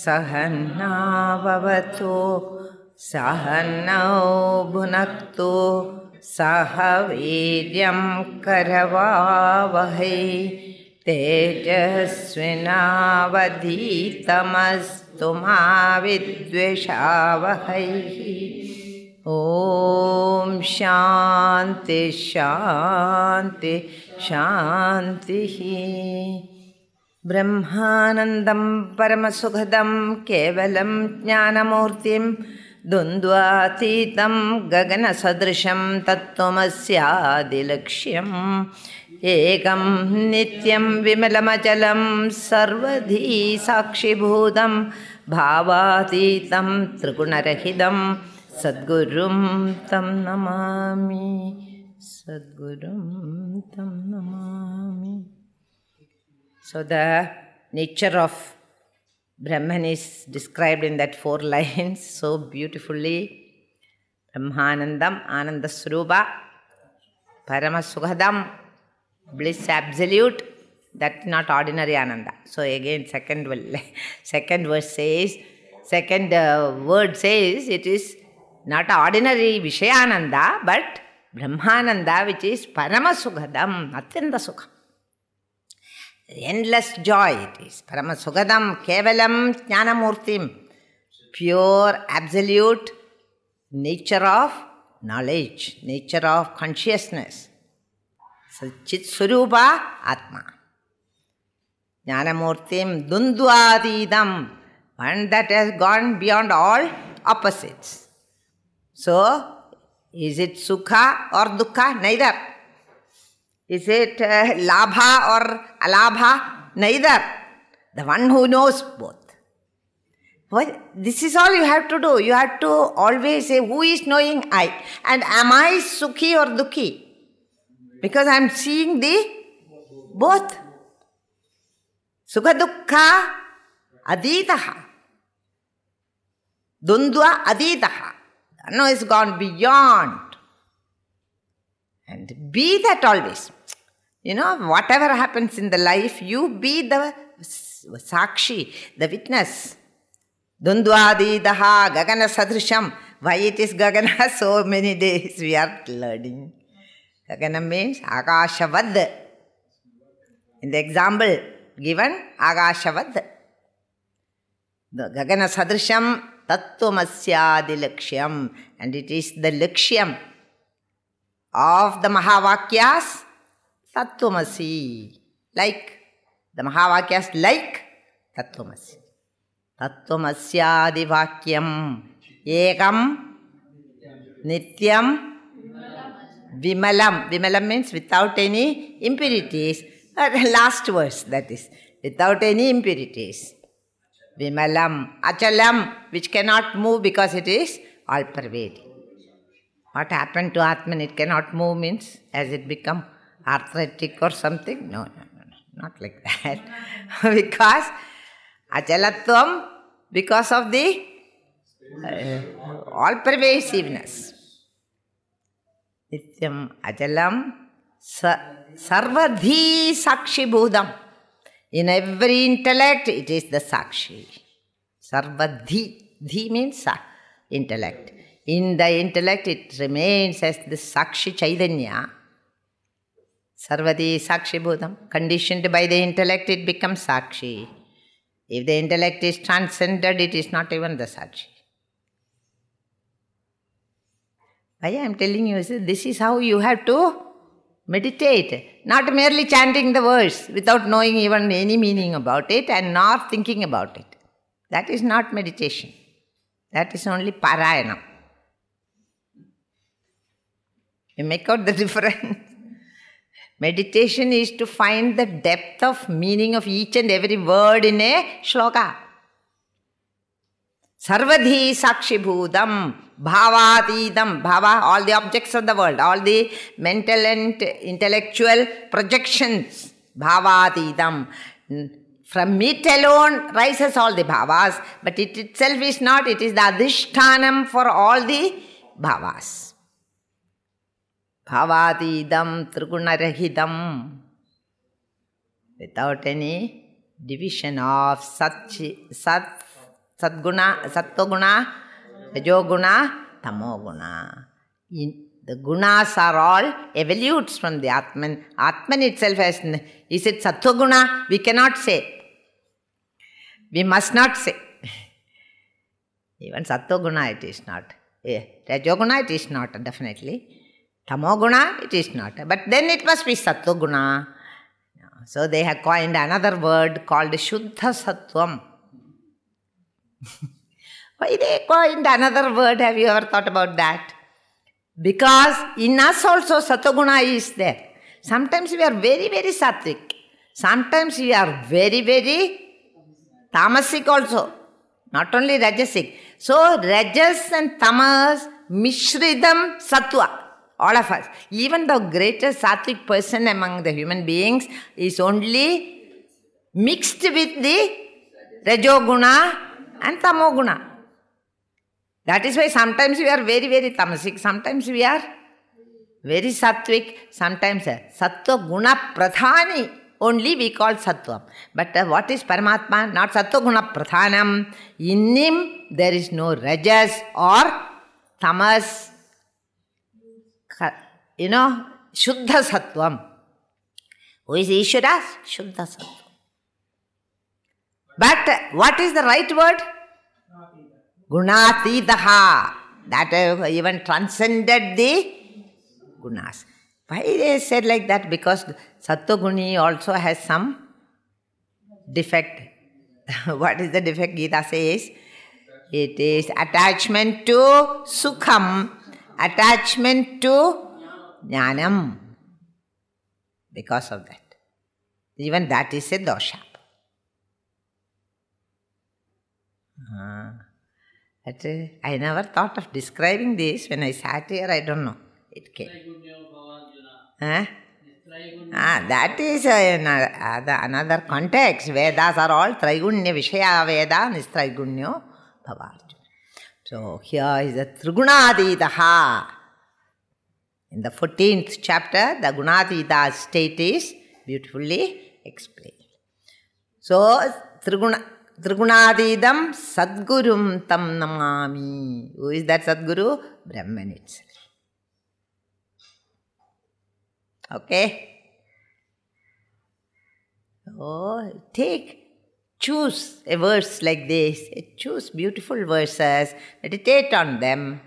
सहनाववतु सहनौ भुनक्तु सह वीर्यं करवावहै तेजस्विनावधीतमस्तु मा विद्विषावहै। ॐ शान्ति शान्ति शान्तिः। ब्रह्मानन्दं परमसुखदं केवलं ज्ञानमूर्तिं द्वन्द्वातीतं गगनसदृशं तत्त्वमस्यादिलक्ष्यम् एकं नित्यं विमलमचलं सर्वधी साक्षिभूतं भावातीतं त्रिगुणरहितं सद्गुरुं तं नमामि, सद्गुरुं तं Namami. So the nature of Brahman is described in that 4 lines so beautifully. Brahmanandam, Ananda Swarupa, Paramasukhadam, bliss absolute, that's not ordinary Ananda. So again second verse says, second word says it is not ordinary Vishayananda but Brahmananda, which is Paramasukhadam, Atyanta Sukha. Endless joy it is. Paramasukhadam kevalam jnanamurtim, pure absolute nature of knowledge, nature of consciousness. Chit Swarupa Atma. Jnanamurtim dundvadidam, one that has gone beyond all opposites. So, is it sukha or dukkha? Neither. Is it labha or alabha? Neither. The one who knows both. Well, this is all you have to do. You have to always say, who is knowing? I. And am I sukhi or dukhi? Because I am seeing the both. Sukha dukkha aditaha. Dundva aditaha. No, it's gone beyond. And be that always. You know, whatever happens in the life, you be the sakshi, the witness. Dundvadidaha gagana sadrisham. Why it is gagana? So many days we are learning. Gagana means akashavad. In the example given, akashavad. The gagana sadrisham tattvamasya laksham. And it is the lakshyam of the Mahavakyas, Tattvamasi. Like, the Mahavakyas like Tattvamasi. Tattvamasyadi Vakyam Ekam Nityam Vimalam. Vimalam means without any impurities. Last verse, that is. Without any impurities. Vimalam. Achalam, which cannot move because it is all pervading. What happened to Atman? It cannot move means has it become arthritic or something? No, not like that. Because achalatvam, because of the all pervasiveness. Nityam achalam sarvadhi sakshi bhudam. In every intellect it is the sakshi. Sarvadhi. Dhi means intellect. In the intellect, it remains as the Sakshi Chaitanya. Sarvadi Sakshi Bhudam. Conditioned by the intellect, it becomes Sakshi. If the intellect is transcended, it is not even the Sakshi. Why I am telling you, this is how you have to meditate. Not merely chanting the words without knowing even any meaning about it and not thinking about it. That is not meditation. That is only Parayanam. You make out the difference. Meditation is to find the depth of meaning of each and every word in a shloka. Sarvadhi sakshi bhudam, bhavatidam, bhava, all the objects of the world, all the mental and intellectual projections, bhavatidam. From it alone rises all the bhavas, but it itself is not, it is the adhishtanam for all the bhavas. Bhavadidam trigunarahidam, without any division of Sat Sadguna, Sattva-guna, Rajoguna, Tamo-guna. The gunas are all evolutes from the Atman. Atman itself is it Sattva-guna? We cannot say. We must not say. Even Sattva-guna it is not. Rajoguna it is not, definitely. Tamo-guna it is not. But then it must be Sattva-guna. So they have coined another word called Shuddha Sattvam. Why they coined another word? Have you ever thought about that? Because in us also Sattva-guna is there. Sometimes we are very, very sattvic. Sometimes we are very, very tamasic also. Not only rajasic. So rajas and tamas, mishridam sattva. All of us. Even the greatest sattvic person among the human beings is only mixed with the rajoguna and tamoguna. That is why sometimes we are very, very tamasic. Sometimes we are very sattvic. Sometimes sattva guna pradhani only we call sattva. But what is Paramatma? Not sattva guna pradhanam. In him there is no rajas or tamas. Shuddha Sattvam. Who is Ishvara? Shuddha Sattvam. But what is the right word? Gunatidaha. That even transcended the gunas. Why they said like that? Because Sattva-guni also has some defect. What is the defect? Gita says it is attachment to sukham. Attachment to jnanam. Because of that. Even that is a dosha. I never thought of describing this. When I sat here, I don't know. It came. That is another context. Vedas are all Traigunya Vishaya Veda Nistraigunyo Bhavarjuna. So here is the Trigunaditaha. In the 14th chapter, the Gunadita state is beautifully explained. So Trigunadidam Sadgurum Tam Namami. Who is that Sadguru? Brahman itself. Okay? So choose a verse like this. Choose beautiful verses. Meditate on them.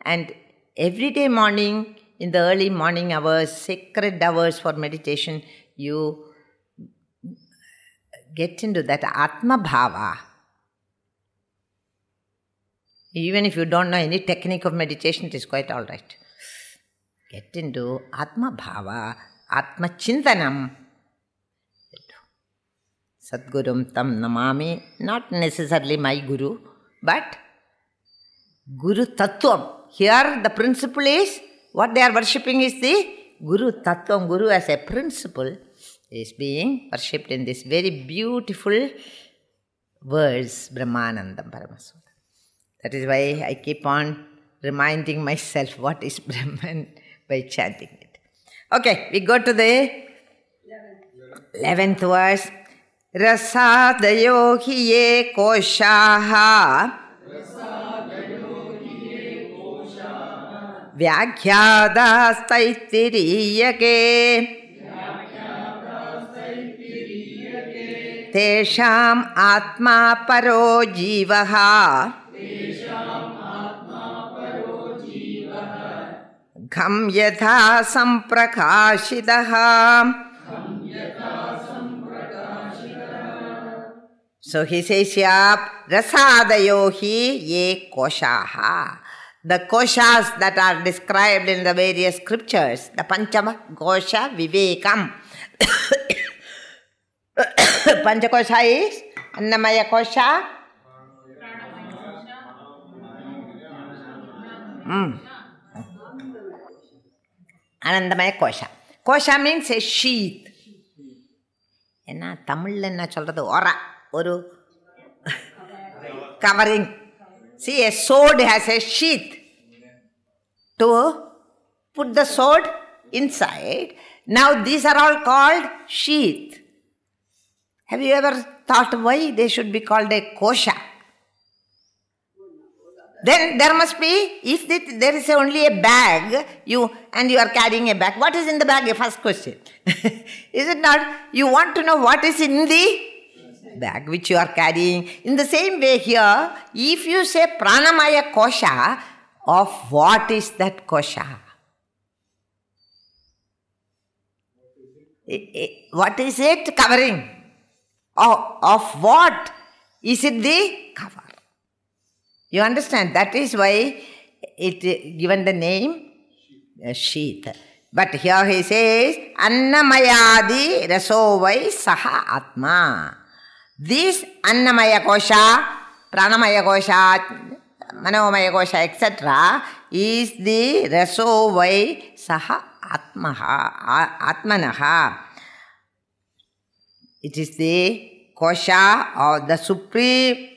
And every day morning, in the early morning hours, sacred hours for meditation, you get into that Atma Bhava. Even if you don't know any technique of meditation, it is quite all right. Get into Atma Bhava, Atma Chintanam. Sadgurum Tam Namami. Not necessarily my Guru, but Guru Tattvam. Here the principle is, what they are worshipping is the Guru Tattvam. Guru as a principle is being worshipped in this very beautiful verse, Brahmanandam Paramasudha. That is why I keep on reminding myself what is Brahman by chanting it. Okay, we go to the 11th verse. Rasadayo hi ye koshaha Vyakhyada staitiriyake Tesham atma paro jivaha Gham yatha samprakashitaha. So he says here, Rasadayohi ye koshaha. The koshas that are described in the various scriptures, the Panchama Kosha Vivekam. Panchakosha is Annamaya Kosha, Anandamaya Kosha. Kosha means a sheath. Enna Tamil enna solradhu ora oru covering. See, a sword has a sheath to put the sword inside. Now these are all called sheath. Have you ever thought why they should be called a kosha. Then there must be, if there is only a bag, you are carrying a bag. What is in the bag? First question. Is it not? You want to know what is in the bag which you are carrying. In the same way here, if you say pranamaya kosha, of what is that kosha? What is it covering? Of what is it the cover? You understand? That is why it given the name sheath. But here he says, Annamayadi rasovai saha atma. This Annamaya kosha, Pranamaya kosha, Manomaya kosha, etc. is the rasovai saha atmanaha. It is the kosha or the supreme.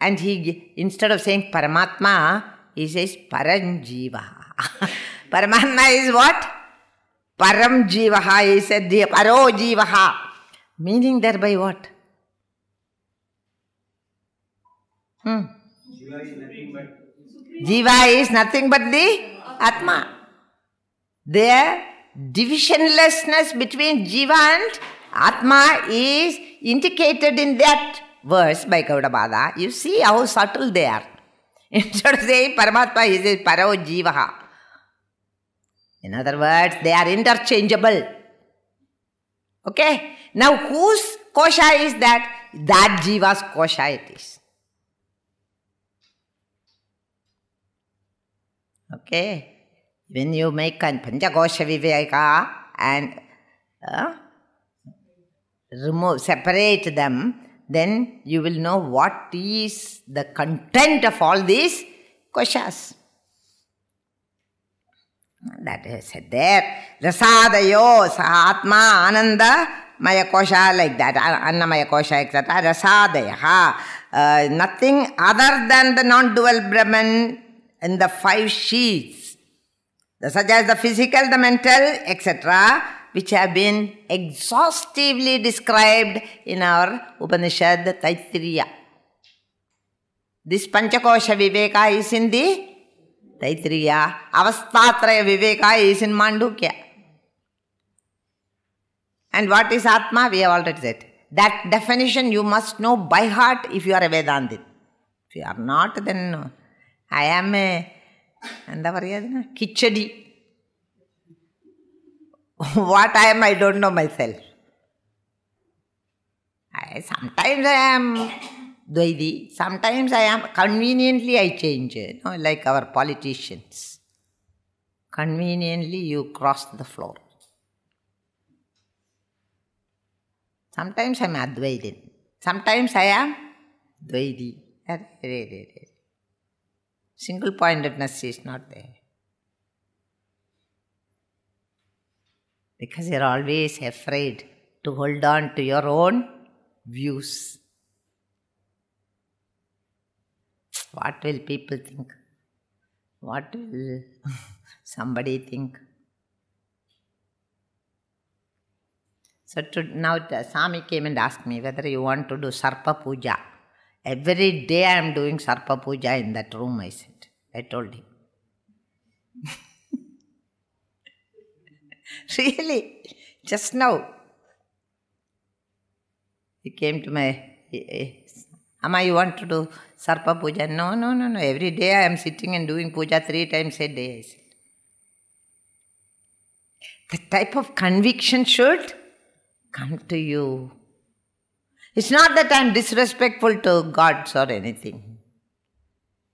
And he, instead of saying Paramatma, he says Paranjiva. Paramatma is what? Paramjivaha. He said the Parojivaha. Meaning thereby what? Jiva is nothing but the Atma. Their divisionlessness between Jiva and Atma is indicated in that verse by Gaudapada. You see how subtle they are. Instead of saying Paramatma, he says Paro Jivaha. In other words, they are interchangeable. Okay? Now, whose kosha is that? That Jiva's kosha it is. Okay? When you make a Panchakosha Viveka and separate them, then you will know what is the content of all these koshas. That is said there. Rasadayo sahatma ananda maya kosha, like that. Annamaya kosha, etc. Rasadayaha. Nothing other than the non-dual Brahman in the 5 sheaths, such as the physical, the mental, etc., which have been exhaustively described in our Upanishad Taittiriya. This Panchakosha Viveka is in the Taittiriya. Avastatraya Viveka is in Mandukya. And what is Atma? We have already said. That definition you must know by heart if you are a Vedantist. If you are not, then no. I am a Kichadi. What I am, I don't know myself. Sometimes I am Dvaidi, sometimes I am, conveniently I change, like our politicians. Conveniently you cross the floor. Sometimes I am Advaidin, sometimes I am Dvaidi. Single pointedness is not there. Because you are always afraid to hold on to your own views. What will people think? What will somebody think? So now Swami came and asked me whether you want to do Sarpa Puja. Every day I am doing Sarpa Puja in that room, I said. I told him. Really, just now. He came to my, Amma, you want to do Sarpa Puja? No. Every day I am sitting and doing Puja 3 times a day, I said. That type of conviction should come to you. It's not that I am disrespectful to gods or anything.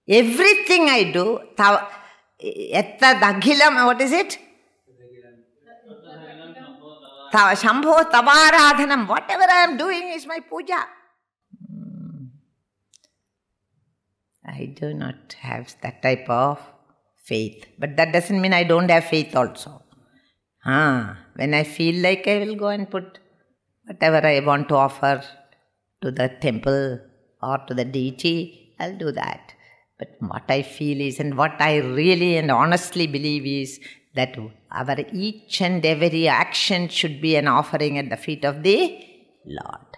Everything I do, what is it? Shambho Tavaradhanam, whatever I am doing is my puja. I do not have that type of faith. But that doesn't mean I don't have faith also. When I feel like I will go and put whatever I want to offer to the temple or to the deity, I'll do that. But what I feel is, and what I really and honestly believe is, that our each and every action should be an offering at the feet of the Lord.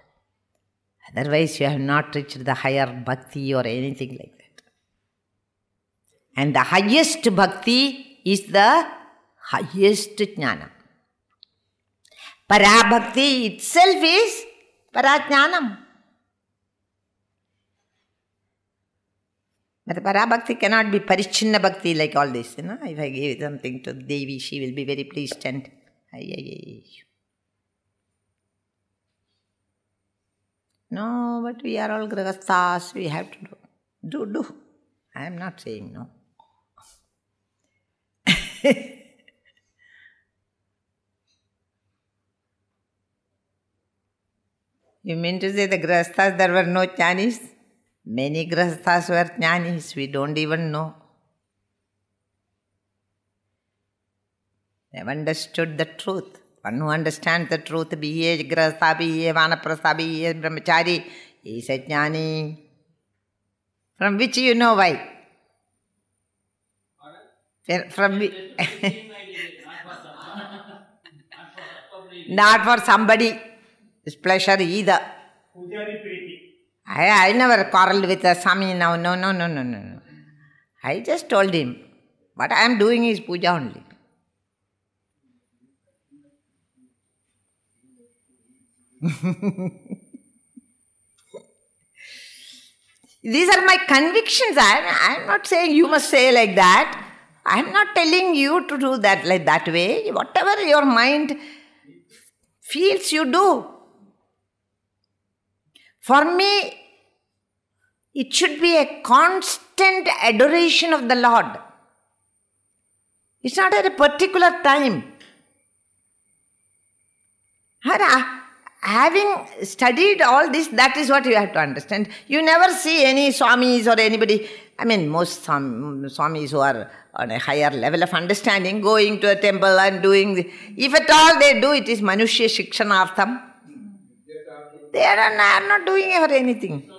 Otherwise, you have not reached the higher bhakti or anything like that. And the highest bhakti is the highest jnana. Parabhakti itself is parajnanam. But parabhakti cannot be parichinna bhakti like all this. If I give something to Devi, she will be very pleased and No, but we are all grihasthas, we have to do. I am not saying no. You mean to say the grihasthas, there were no jnanis? Many grihasthas were jnanis, we don't even know. They have understood the truth. One who understands the truth, be a grihastha, be a vanaprastha, be a brahmachari, he is a jnani. From which you know why? From not for somebody's pleasure either. I never quarreled with a Swami now. No. I just told him, what I am doing is puja only. These are my convictions. I am not saying you must say like that. I am not telling you to do that like that way. Whatever your mind feels, you do. For me, it should be a constant adoration of the Lord. It's not at a particular time. Having studied all this, that is what you have to understand. You never see any Swamis or anybody, most Swamis who are on a higher level of understanding, going to a temple and doing, if at all they do, it is Manushya Shikshanartham. They are not doing ever anything.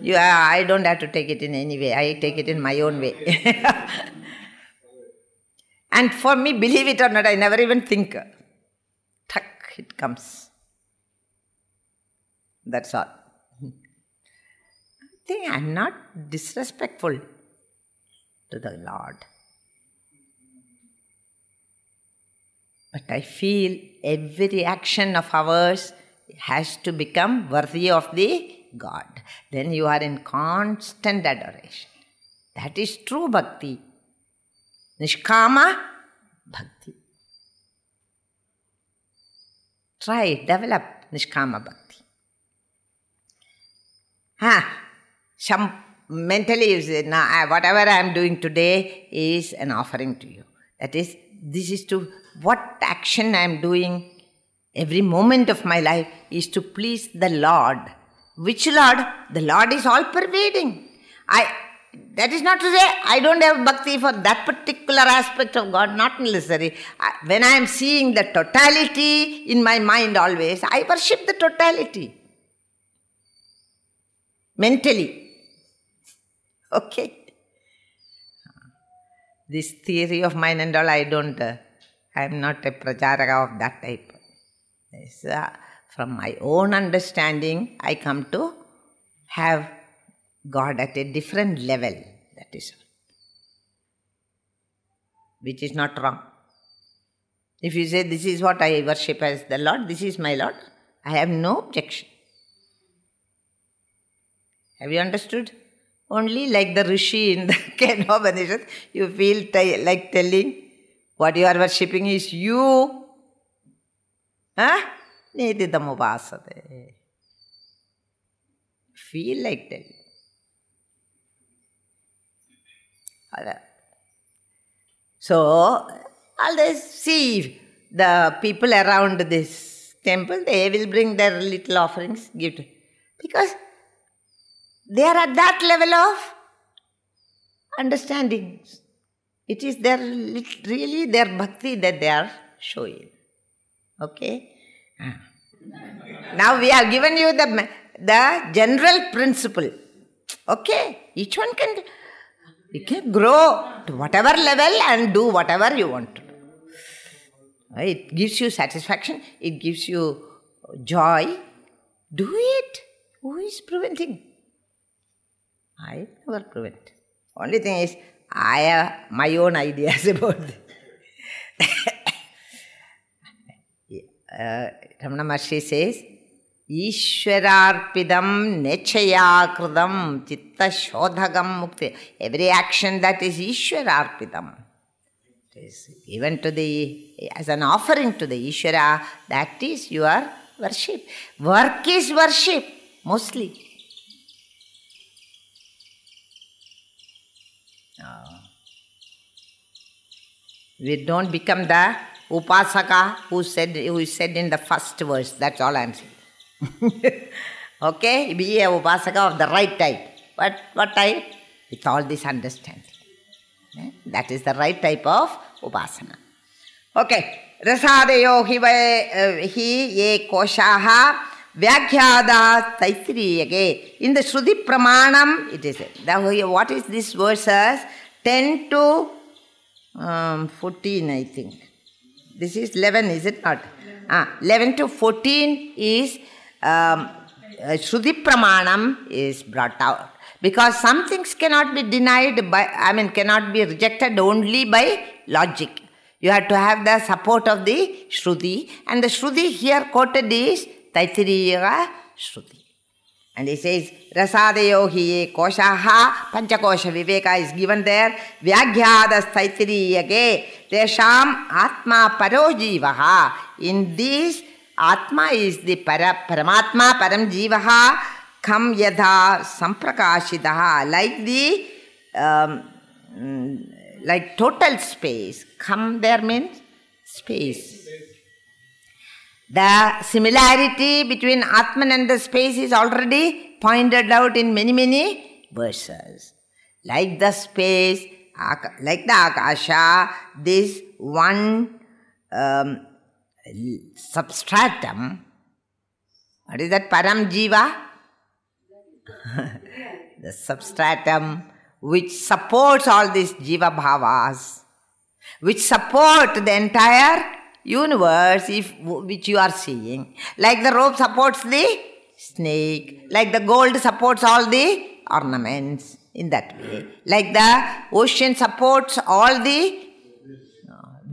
I don't have to take it in any way. I take it in my own way. And for me, believe it or not, I never even think. Tuck, it comes. That's all. I think I'm not disrespectful to the Lord. But I feel every action of ours has to become worthy of the God. Then you are in constant adoration. That is true bhakti. Nishkama bhakti. Try it, develop Nishkama bhakti. Mentally you say, whatever I am doing today is an offering to you. That is, this is to, what action I am doing every moment of my life is to please the Lord. Which Lord? The Lord is all pervading. That is not to say I don't have bhakti for that particular aspect of God, not necessary. When I am seeing the totality in my mind always, I worship the totality. Mentally. Okay. This theory of mine and all, I am not a pracharaka of that type. From my own understanding, I come to have God at a different level. That is all. Which is not wrong. If you say, this is what I worship as the Lord, this is my Lord, I have no objection. Have you understood? Only like the Rishi in the Kenopanishad, you feel like telling what you are worshipping is you. Nedidam upasade. Feel like telling. So, always see the people around this temple, they will bring their little offerings, give to, because they are at that level of understanding. It is really their bhakti that they are showing. Okay? Now we have given you the general principle. Okay? Each one can grow to whatever level and do whatever you want to do. It gives you satisfaction. It gives you joy, do it. Who is preventing? I never prevent. Only thing is, I have my own ideas about this. Ramana Maharshi says, Ishwararpidam nechaya kridam chitta shodhagam mukti. Every action that is Ishwararpidam, it is given to as an offering to the Ishvara, that is your worship. Work is worship, mostly. We don't become the Upasaka who is said in the first verse. That's all I am saying. Okay? Be a Upasaka of the right type. But what type? With all this understanding. That is the right type of Upasana. Okay. Rasadayo hi ye koshaha vyakhyada taitriyage. In the Shruti Pramanam, it is what is this verses? 10 to 14, I think. This is 11, is it not? 11 to 14 is Shruti Pramanam is brought out. Because some things cannot be denied by, cannot be rejected only by logic. You have to have the support of the Shruti. And the Shruti here quoted is Taittiriya Shruti. And he says, Rasadayo hi koshaha, Panchakosha Viveka is given there. Vyagyadas Taitiriyage, Tesham Atma Paro Jivaha. In this, Atma is the Paramatma, Param Jivaha, Kam Yadha Samprakashidaha. Like total space. Kam there means space. The similarity between Atman and the space is already pointed out in many, many verses. Like the space, like the Akasha, this one substratum, what is that, Param Jiva? The substratum which supports all these Jiva Bhavas, which support the entire universe which you are seeing. Like the rope supports the snake, like the gold supports all the ornaments, in that way. Like the ocean supports all the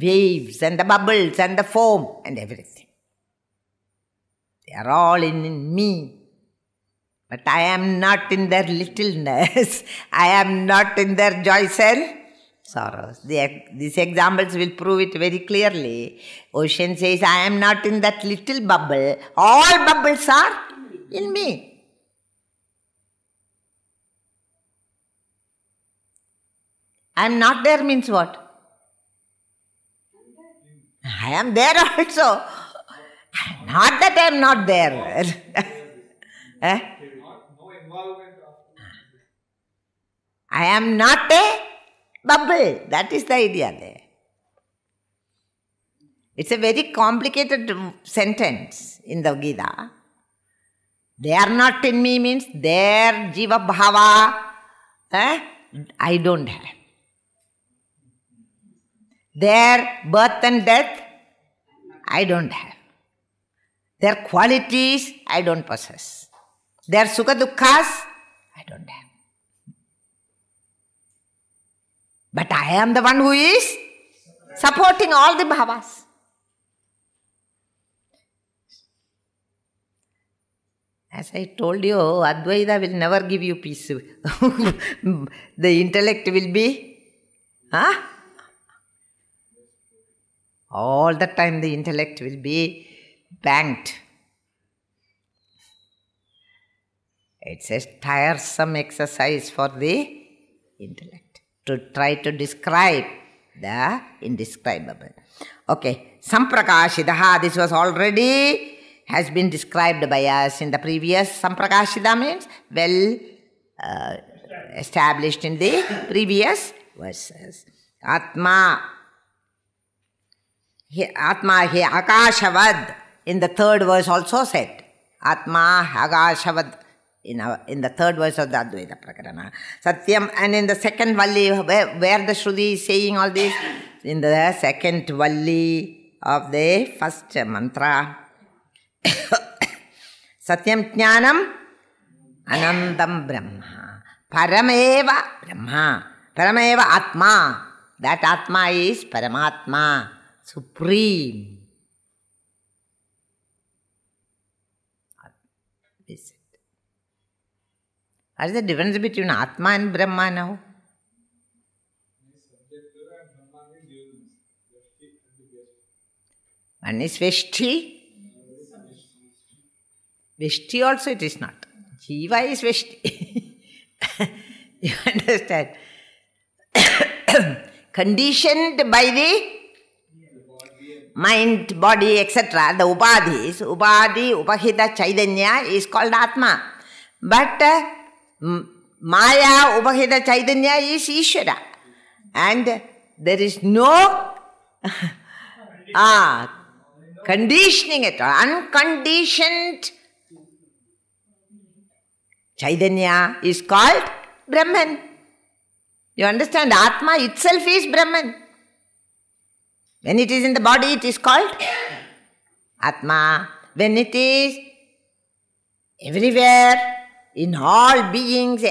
waves and the bubbles and the foam and everything. They are all in me. But I am not in their littleness. I am not in their joys and sorrows. These examples will prove it very clearly. Ocean says, I am not in that little bubble. All bubbles are in me. I am not there means what? I am there also. Not that I am not there. I am not a bubble. That is the idea there. It's a very complicated sentence in the Gita. They are not in me means their Jiva Bhava, I don't have. Their birth and death, I don't have. Their qualities, I don't possess. Their Sukha Dukkhas, I don't have. But I am the one who is supporting all the bhavas. As I told you, Advaita will never give you peace. The intellect will be, all the time the intellect will be banged. It's a tiresome exercise for the intellect to try to describe the indescribable. Okay, Samprakashidaha, this was already has been described by us in the previous. Samprakashida means well established in the previous verses. Atma hi Akashavad in the third verse also said. Atma Akashavad in the third verse of the Advaita Prakarana. Satyam, and in the second Valli, where the Shruti is saying all this, in the second Valli of the first mantra, Satyam Jnanam Anandam Brahma. Parameva Brahma. Parameva Atma. That Atma is Paramatma, Supreme. What is the difference between Atma and Brahma now? One is Veshti. Veshti also it is not. Jiva is Veshti. You understand? Conditioned by the mind, body, etc. The upadhis, Upadhi, Upahita, Chaitanya is called Atma. But Maya, Upahita, Chaitanya is Ishvara. And there is no conditioning at all. Unconditioned Chaitanya is called Brahman. You understand? Atma itself is Brahman. When it is in the body, it is called Atma. When it is everywhere, in all beings,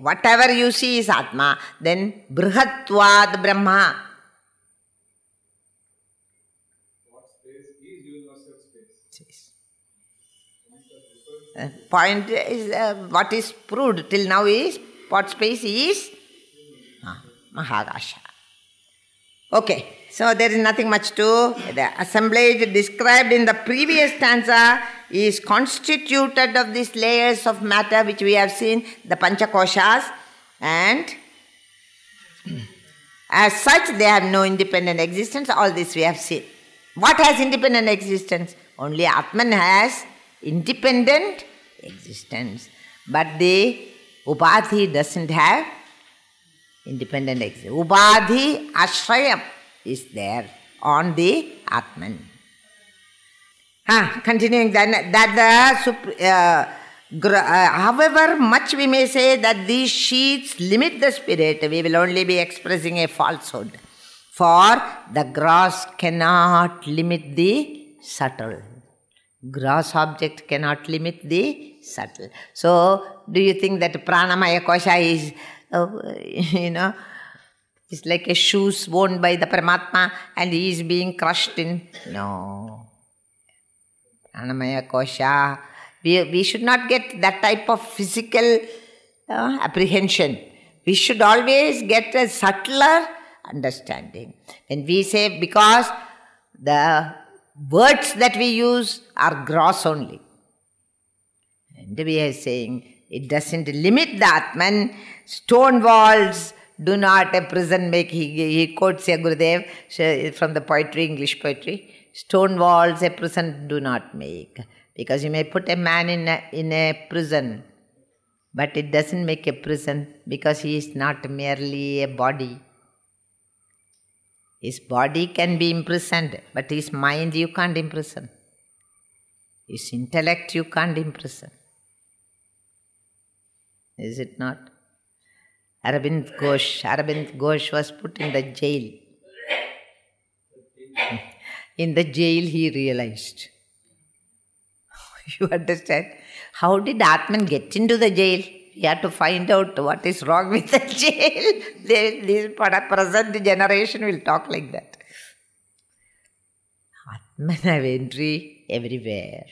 whatever you see is Atma, then Brihatvad Brahma. What space is universal space? Point is what is proved till now is what space is Mahakasha. Okay, so there is nothing much to. The assemblage described in the previous stanza is constituted of these layers of matter which we have seen, the Panchakoshas, and as such they have no independent existence. All this we have seen. What has independent existence? Only Atman has independent existence. But the Upadhi doesn't have independent existence. Upadhi Ashrayam is there on the Atman. Continuing then, however much we may say that these sheets limit the spirit, we will only be expressing a falsehood. For the gross cannot limit the subtle. Gross object cannot limit the subtle. So, do you think that Pranamaya Kosha is, it's like a shoes worn by the Paramatma and he is being crushed in? No. Pranamaya Kosha. We should not get that type of physical apprehension. We should always get a subtler understanding. When we say, because the words that we use are gross only. And we are saying, it doesn't limit the Atman. Stone walls do not a prison make. He quotes a Gurudev from the poetry, English poetry. Stone walls a prison do not make. Because you may put a man in a prison, but it doesn't make a prison because he is not merely a body. His body can be imprisoned, but his mind you can't imprison. His intellect you can't imprison. Is it not? Aravind Ghosh was put in the jail. In the jail he realized. You understand? How did Atman get into the jail? You have to find out what is wrong with the jail. This present generation will talk like that. Atman have entry everywhere.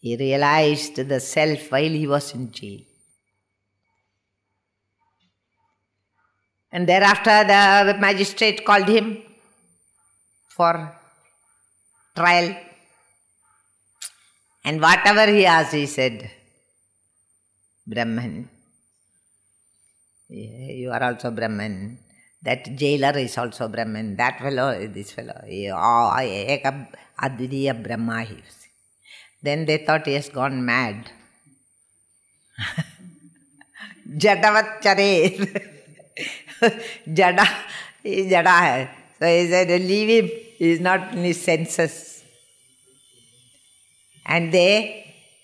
He realized the self while he was in jail. And thereafter the magistrate called him for trial. And whatever he asked, he said, Brahman. You are also Brahman. That jailer is also Brahman. That fellow, this fellow. Advidiya Brahma, he was. Then they thought he has gone mad. Jadavat Chare. Jada is Jada hai. So he said, leave him. He is not in his senses. And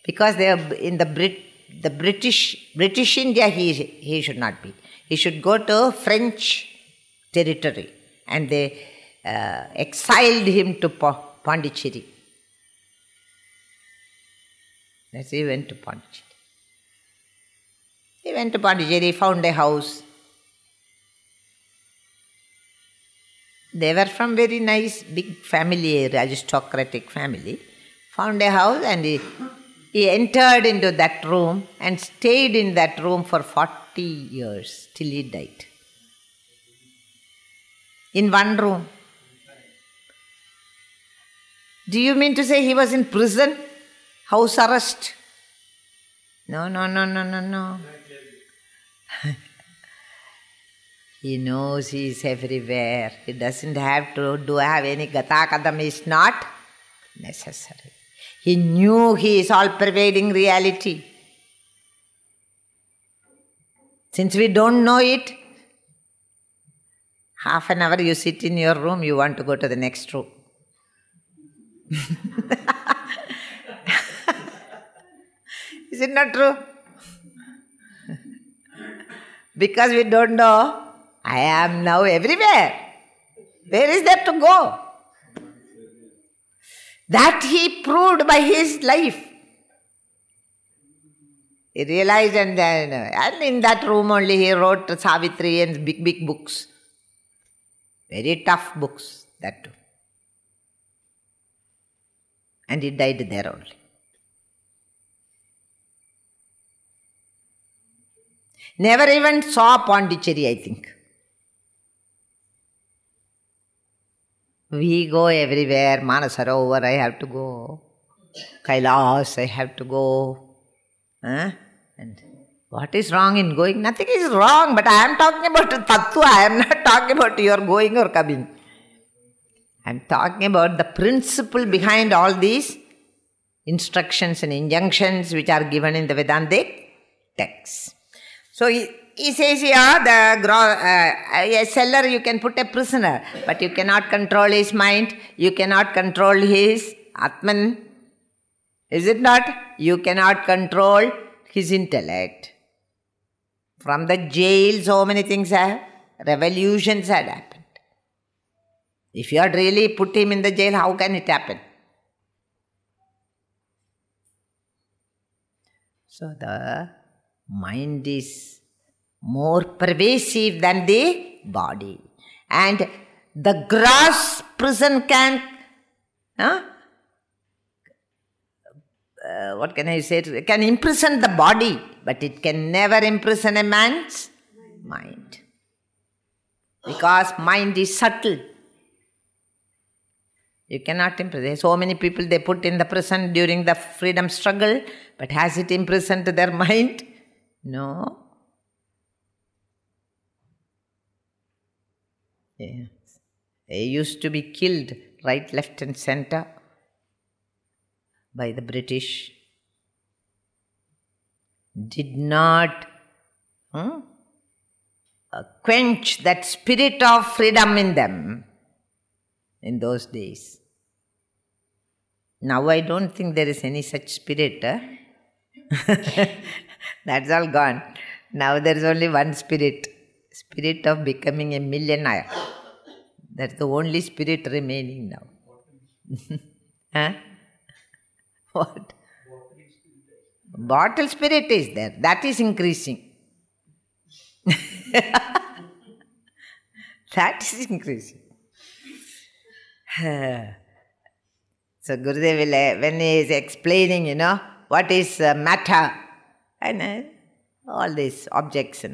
because they are in the British India, he should not be. He should go to French territory. And they exiled him to Pondicherry. That's he went to Pondicherry. He went to Pondicherry, found a house. They were from very nice, big family, aristocratic family. Found a house and he entered into that room and stayed in that room for 40 years till he died. In one room. Do you mean to say he was in prison? House arrest? No. He knows he is everywhere. He doesn't have to have any gata kadam. Is not necessary. He knew he is all-pervading reality. Since we don't know it, half an hour you sit in your room, you want to go to the next room. Is it not true? Because we don't know, I am now everywhere. Where is there to go? That he proved by his life. He realized and in that room only he wrote Savitri and big books. Very tough books, that too. And he died there only. Never even saw Pondicherry, I think. We go everywhere. Manasarovar, I have to go. Kailas, I have to go. And what is wrong in going? Nothing is wrong, but I am talking about Tattva. I am not talking about your going or coming. I am talking about the principle behind all these instructions and injunctions which are given in the Vedantic texts. So he says here, a seller you can put a prisoner, but you cannot control his mind, you cannot control his Atman. Is it not? You cannot control his intellect. From the jail, so many things revolutions had happened. If you had really put him in the jail, how can it happen? So the mind is more pervasive than the body. And the gross prison can, what can I say? It can imprison the body, but it can never imprison a man's mind. Because mind is subtle. You cannot imprison. So many people they put in the prison during the freedom struggle, but has it imprisoned their mind? No. Yes. They used to be killed right, left and center by the British. Did not quench that spirit of freedom in them in those days. Now I don't think there is any such spirit. That's all gone. Now there is only one spirit. Spirit of becoming a millionaire. That's the only spirit remaining now. What? Bottle spirit is there. That is increasing. That is increasing. So Gurudev will, when he is explaining, what is matter and all these objects,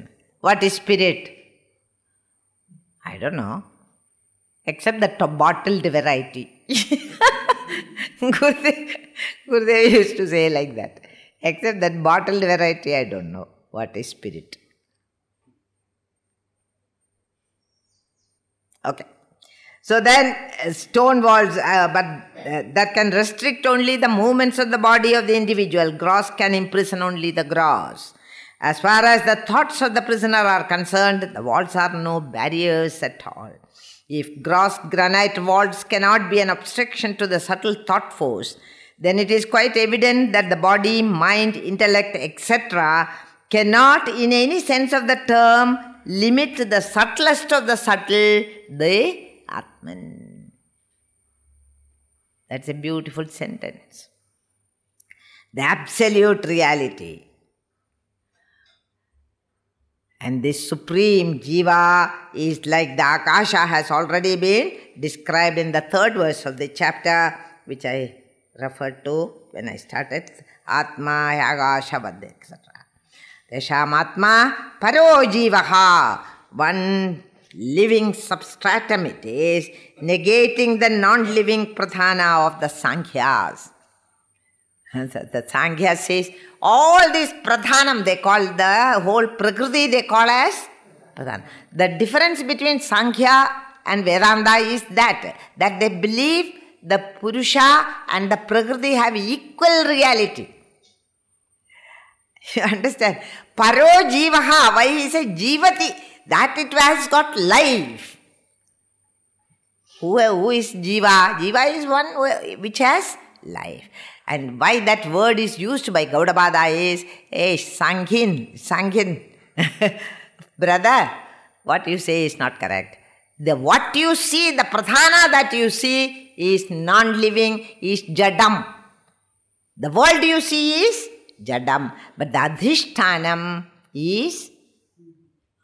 what is spirit? I don't know, except the bottled variety. Gurudev used to say like that. Except that bottled variety, I don't know what is spirit. Okay. So then stone walls, but that can restrict only the movements of the body of the individual. Gross can imprison only the gross. As far as the thoughts of the prisoner are concerned, the walls are no barriers at all. If gross granite walls cannot be an obstruction to the subtle thought force, then it is quite evident that the body, mind, intellect, etc. cannot in any sense of the term limit the subtlest of the subtle, the Atman. That's a beautiful sentence. the absolute reality. And this supreme Jiva is like the Akasha has already been described in the 3rd verse of the chapter, which I referred to when I started. Atma, Akasha, Badde, etc. Tesham Atma, Paro Jivaha. One living substratum it is, negating the non-living pradhana of the Sankhyas. The Sankhya says, all this pradhanam they call the whole prakriti they call as pradhanam. The difference between Sankhya and Vedanta is that they believe the Purusha and the prakriti have equal reality. You understand? Paro jivaha, why he says jivati, that it has got life. Who is jiva? Jiva is one which has life. And why that word is used by Gaudapada is, hey, Sanghin, brother, what you say is not correct. What you see, the pradhana that you see is non-living, is jadam. The world you see is jadam, but the adhishthanam is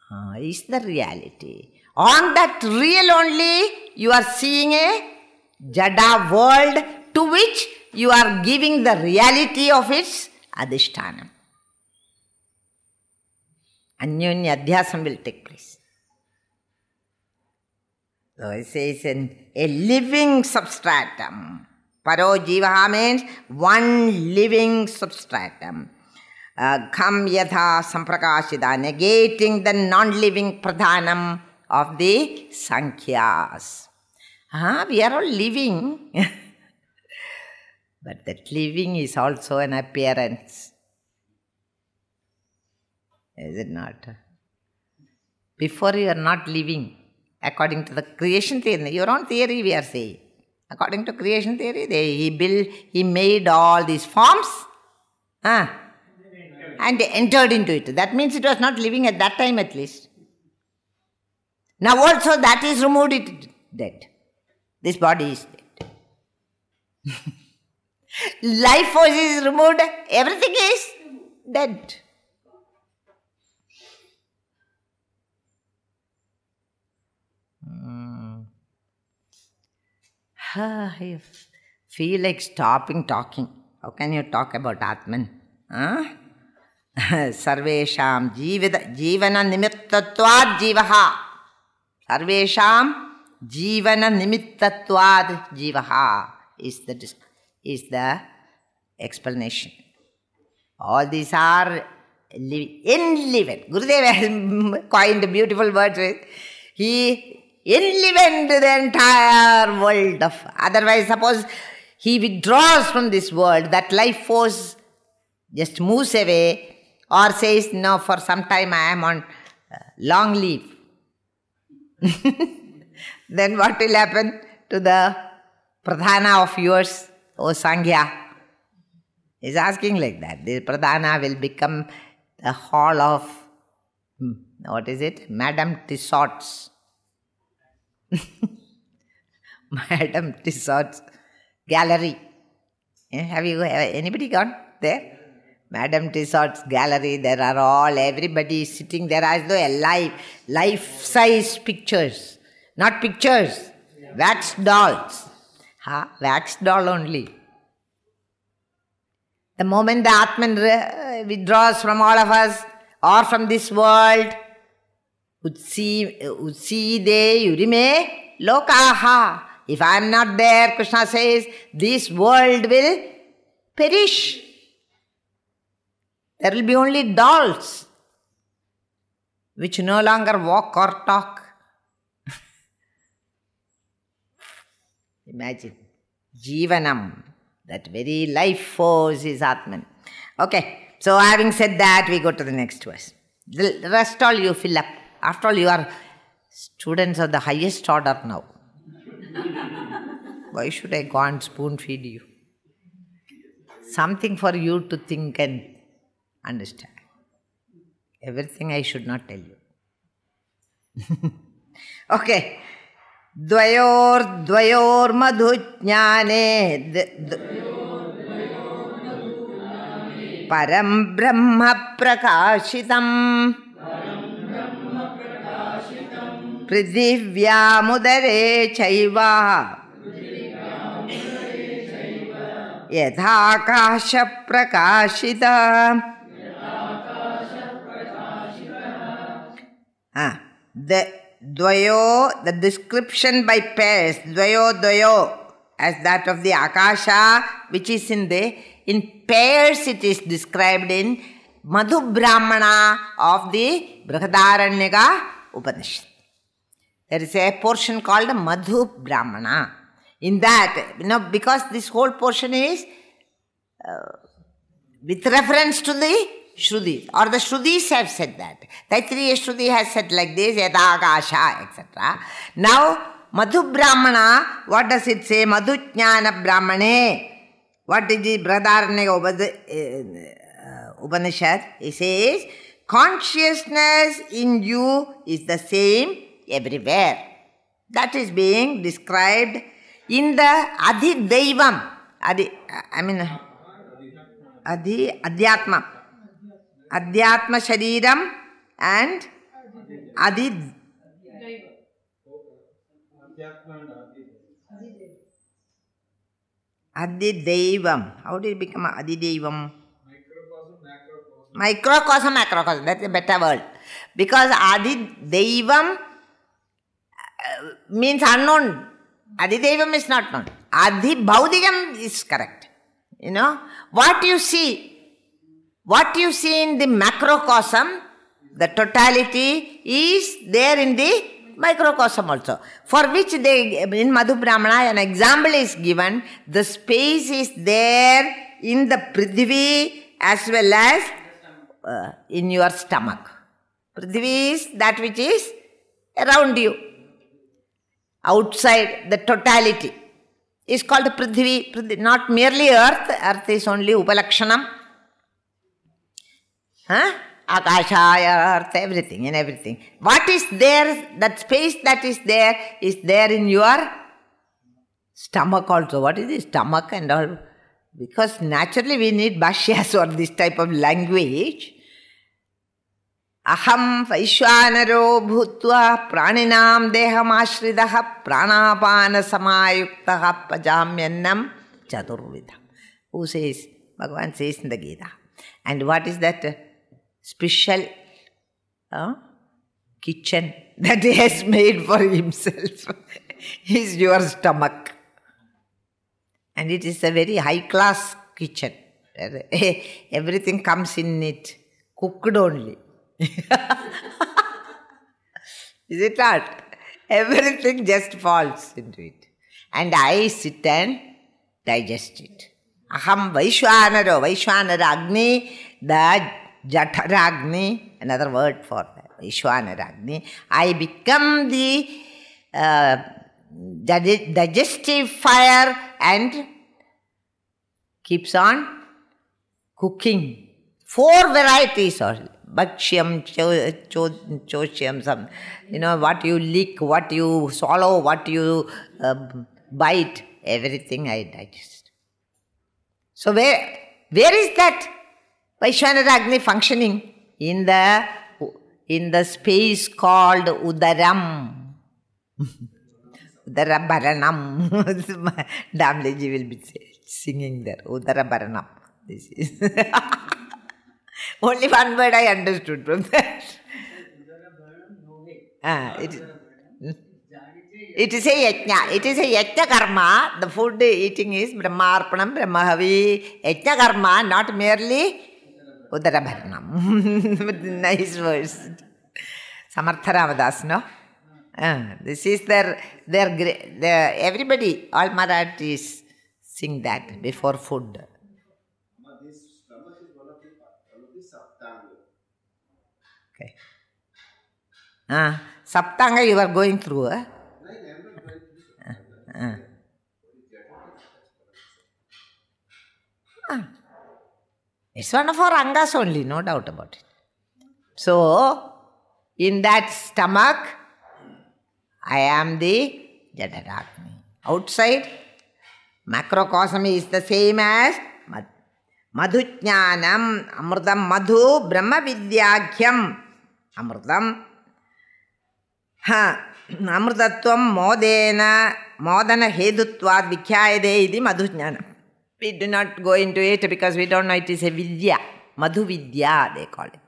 the reality. On that real only, you are seeing a jada world to which you are giving the reality of its adhishthanam. Anyonya adhyasam will take place. So it says a living substratum. Paro jivaha means one living substratum. Kham yatha samprakashita, negating the non-living pradhanam of the Sankhyas. We are all living. But that living is also an appearance. Is it not? Before you are not living, according to the creation theory, your own theory we are saying. According to creation theory, he made all these forms and entered into it. That means it was not living at that time at least. Now also that is removed, it is dead. This body is dead. Life force is removed, everything is dead. I feel like stopping talking. How can you talk about Atman? Sarvesham jivana nimittatvad jivaha. Sarvesham jivana nimittatvad jivaha is the explanation. All these are enlivened. Gurudeva has coined beautiful words. He enlivened the entire world of. Otherwise, suppose he withdraws from this world, that life force just moves away or says, no, for some time I am on long leave. Then what will happen to the pradhana of yours, O Sankhya? He's asking like that. The pradhana will become the hall of, what is it? Madame Tussauds. Madame Tussauds Gallery. Have anybody gone there? Madame Tussauds Gallery, there are everybody is sitting there as though a life-size pictures. Not pictures, wax dolls. Wax doll only. The moment the Atman withdraws from all of us or from this world, Utside yurime lokaha. If I am not there, Krishna says, this world will perish. There will be only dolls which no longer walk or talk. Imagine. Jivanam. That very life force is Atman. Okay. So having said that, we go to the next verse. The rest all you fill up. After all, you are students of the highest order now. Why should I go and spoon feed you? Something for you to think and understand. Everything I should not tell you. Okay. Dvayor madhu jnane Param Brahma Prakashitam Prithivyamudare Chaiva Yadhakasha Prakashita. The dvayo, the description by pairs, dvayo, as that of the Akasha, which is in pairs it is described in Madhu Brahmana of the Brihadaranyaka Upanishad. There is a portion called Madhu Brahmana. In that, because this whole portion is with reference to the Shrudis, or the Shrudis have said that. Taittiriya Shruti has said like this, Yadakasha, etc. Now, Madhu Brahmana, what does it say? Madhu Jnana Brahmane. What is the Brihadaranyaka Upanishad? It says, consciousness in you is the same everywhere. That is being described in the Adhidaivam. Adhyatma. Adhyatma Shariram and Adhidaivam. How did it become Adhidaivam? Microcosm, macrocosm. That's a better word. Because Adhidaivam means unknown. Adhidaivam is not known. Adhibhaudikam is correct. What you see in the macrocosm, the totality is there in the microcosm also. For which in Madhu Brahmana, an example is given. The space is there in the Prithvi as well as in your stomach. Prithvi is that which is around you. Outside, the totality is called Prithvi, not merely earth. Earth is only Upalakshanam. Akashaya, earth, everything, in everything. What is there, that space that is there in your stomach also. What is the stomach and all? Because naturally we need bhashyas or this type of language. Aham Vaishwanaro Bhutva Praninam Deham Ashridaha Pranapana Samayuktaha Pajamyannam Chaturvidham. Who says? Bhagavan says in the Gita. And what is that special kitchen that he has made for himself? Is your stomach. And it is a very high class kitchen. Everything comes in it, cooked only. Is it not? Everything just falls into it. And I sit and digest it. Aham Vaishwanaro, Vaishwanara Agni, the Jataragni, another word for that, Vaishwanara Agni. I become the digestive fire and keeps on cooking. 4 varieties are Bhakshyam, Choshyam, some, what you lick, what you swallow, what you bite, everything I digest. So where is that Vaishwanara Agni functioning? In the space called Udaram. Udarabharanam. Damleji will be singing there. Udarabharanam. This is only one word I understood from that. It is a yajna. It is a yajna karma. The food eating is brahmarpanam, brahmahavi. Yajna karma, not merely Udarabharanam. Nice words. Samartha Ramadas, no? This is their everybody, all Marathis sing that before food. This stomach is one of the Saptanga. Okay. Saptanga you are going through, eh? It's one of our angas only, no doubt about it. So, in that stomach, I am the Jadaragni. Outside, macrocosm is the same as Madhujnanam, Amrutam Madhu, Brahma Vidyaghyam. Amrutam. Amrutatvam modana hedutvad vikhyayade iti madhujnanam. We do not go into it because we don't know it is a vidya. Madhu Vidya, they call it.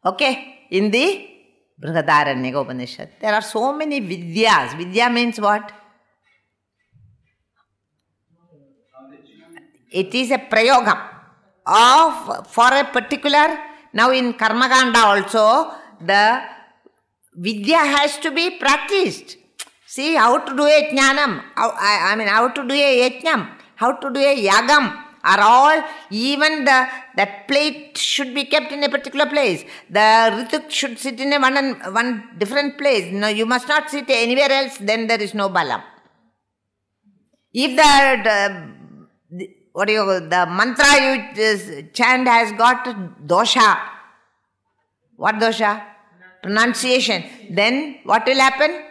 Okay, in the Brihadaranyaka Upanishad, there are so many Vidyas. Vidya means what? It is a prayogam for a particular, now in Karmakanda also, the Vidya has to be practiced. See how to do a jnanam, how to do a yajnam, how to do a yagam are all, even that plate should be kept in a particular place. The rituk should sit in one different place. No, you must not sit anywhere else, then there is no balam. If the mantra you chant has got dosha, what dosha? Pronunciation. Then what will happen?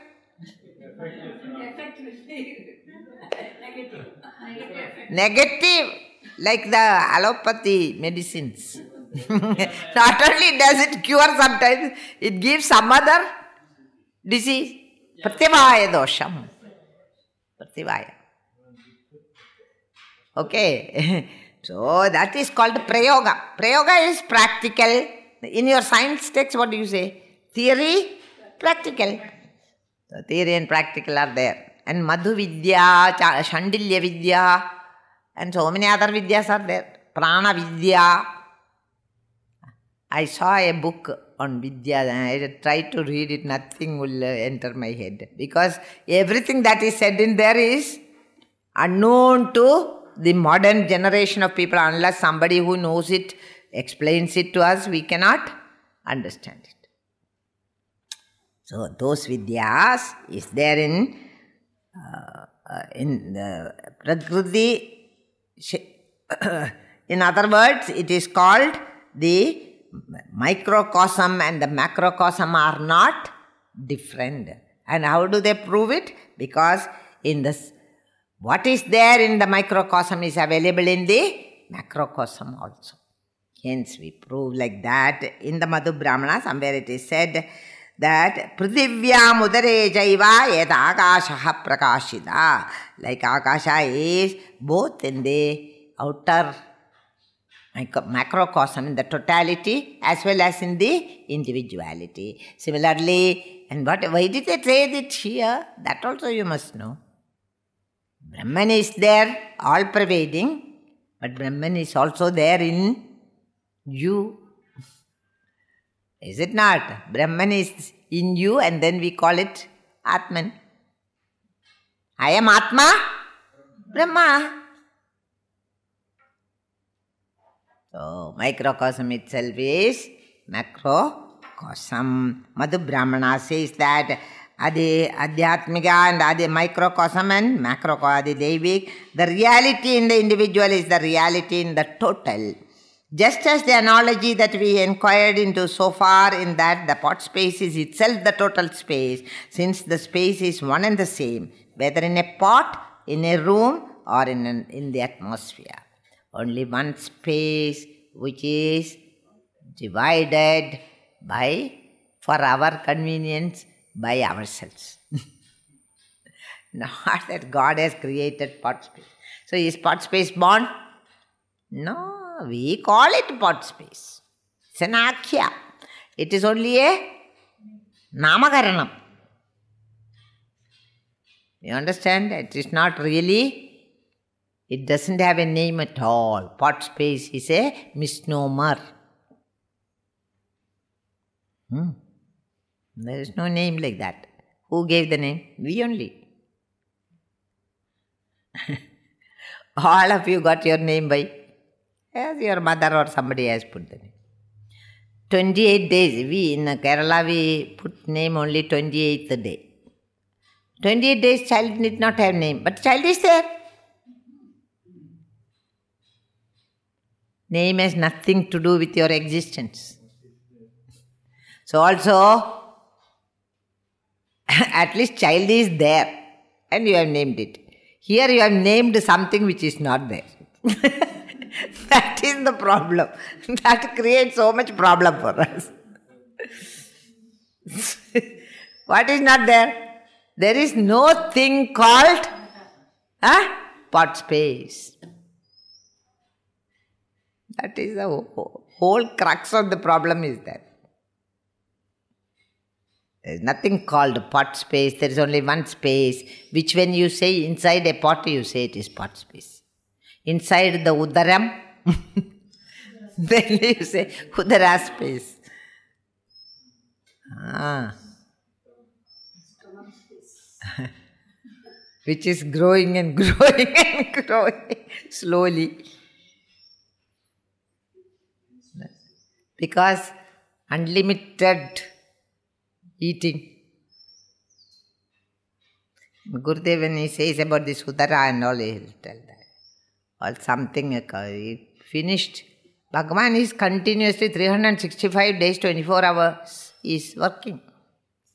Negative, like the allopathy medicines. Not only does it cure sometimes, it gives some other disease. Pratyavaya dosham. Pratyavaya. Okay. So that is called prayoga. Prayoga is practical. In your science text, what do you say? Theory, practical. So theory and practical are there. And Madhu Vidya, Shandilya Vidya, and so many other Vidyas are there. Prana Vidya. I saw a book on Vidya and I tried to read it, nothing will enter my head. Because everything that is said in there is unknown to the modern generation of people. Unless somebody who knows it explains it to us, we cannot understand it. So those Vidyas is there in the Prakriti. In other words, it is called the microcosm and the macrocosm are not different. And how do they prove it? Because in this, what is there in the microcosm is available in the macrocosm also. Hence we prove like that. In the Madhu Brahmana, somewhere it is said that Prithivya Mudare Jaiva Yet Akashaha Prakashita. Like Akasha is both in the outer macrocosm, in the totality, as well as in the individuality. Similarly, and why did they say it here? That also you must know. Brahman is there, all pervading, but Brahman is also there in you. Is it not? Brahman is in you and then we call it Atman. I am Atma, Brahma. So, microcosm itself is macrocosm. Madhu Brahmana says that Adi Adhyatmika and Adi microcosm and macrocosm, Adi Devik. The reality in the individual is the reality in the total. Just as the analogy that we inquired into so far, in that the pot space is itself the total space, since the space is one and the same, whether in a pot, in a room, or in the atmosphere. Only one space which is divided by, for our convenience, by ourselves. Not that God has created pot space. So is pot space born? No. We call it pot space. It's an akhya. It is only a namakaranam. You understand? It is not really, it doesn't have a name at all. Pot space is a misnomer. There is no name like that. Who gave the name? We only. All of you got your name by? As your mother or somebody has put the name. 28 days. We in Kerala, we put name only 28th day. 28 days child need not have name, but child is there. Name has nothing to do with your existence. So also, at least child is there and you have named it. Here you have named something which is not there. the problem. That creates so much problem for us. What is not there? There is no thing called pot space. That is the whole crux of the problem is that. There is nothing called pot space. There is only one space, which when you say inside a pot, you say it is pot space. Inside the udaram, then you say udara space. Which is growing and growing and growing slowly. Because unlimited eating. Gurudev, when he says about this udara and all, he will tell that. Or something finished. Bhagavan is continuously 365 days, 24 hours is working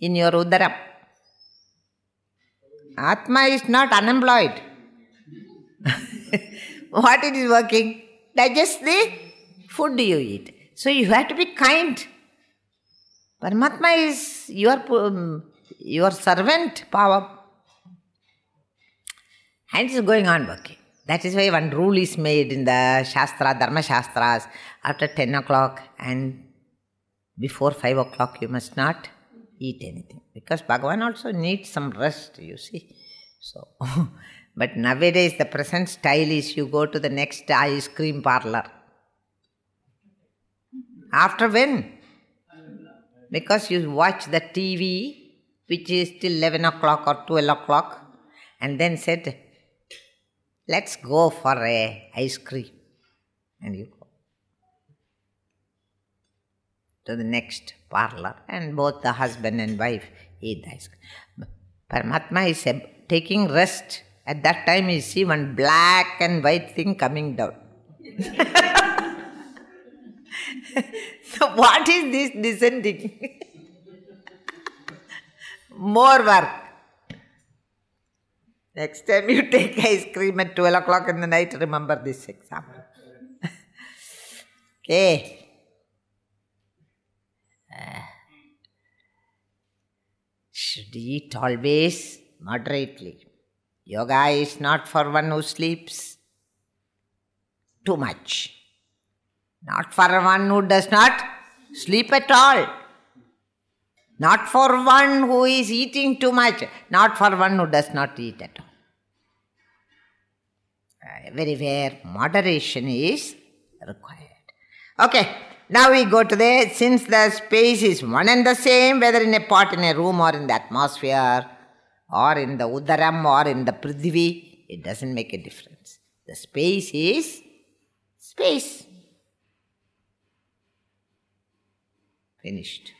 in your udara. Atma is not unemployed. What it is working? Digest the food you eat. So you have to be kind. Paramatma is your servant power. And it is going on working. That is why one rule is made in the Shastra, Dharma Shastras, after 10 o'clock and before 5 o'clock you must not eat anything. Because Bhagavan also needs some rest, you see. So, but nowadays the present style is you go to the next ice cream parlor. After when? Because you watch the TV, which is till 11 o'clock or 12 o'clock, and then said, let's go for a ice cream. And you go to the next parlor, and both the husband and wife eat the ice cream. Paramatma is taking rest. At that time you see one black and white thing coming down. So what is this descending? More work. Next time you take ice cream at 12 o'clock in the night, remember this example. Okay. Should eat always moderately. Yoga is not for one who sleeps too much. Not for one who does not sleep at all. Not for one who is eating too much. Not for one who does not eat at all. Everywhere moderation is required. Okay, now we go to since the space is one and the same, whether in a pot, in a room, or in the atmosphere, or in the udaram, or in the prithvi, it doesn't make a difference. The space is space. Finished.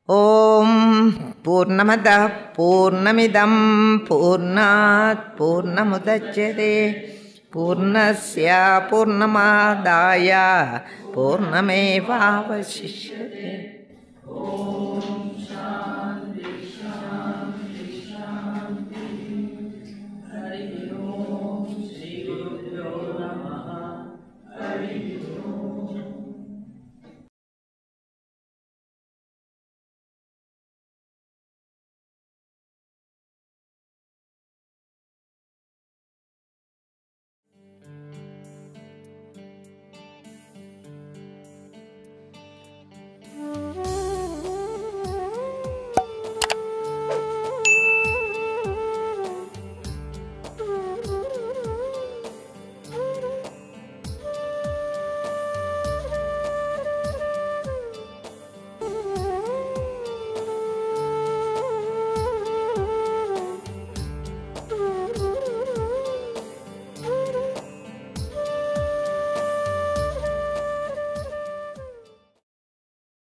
Om Purnamada Purnamidam Purnat Purnamudachyate Purnasya Purnamadaya Purnameva Vasishyate. Om Shanti.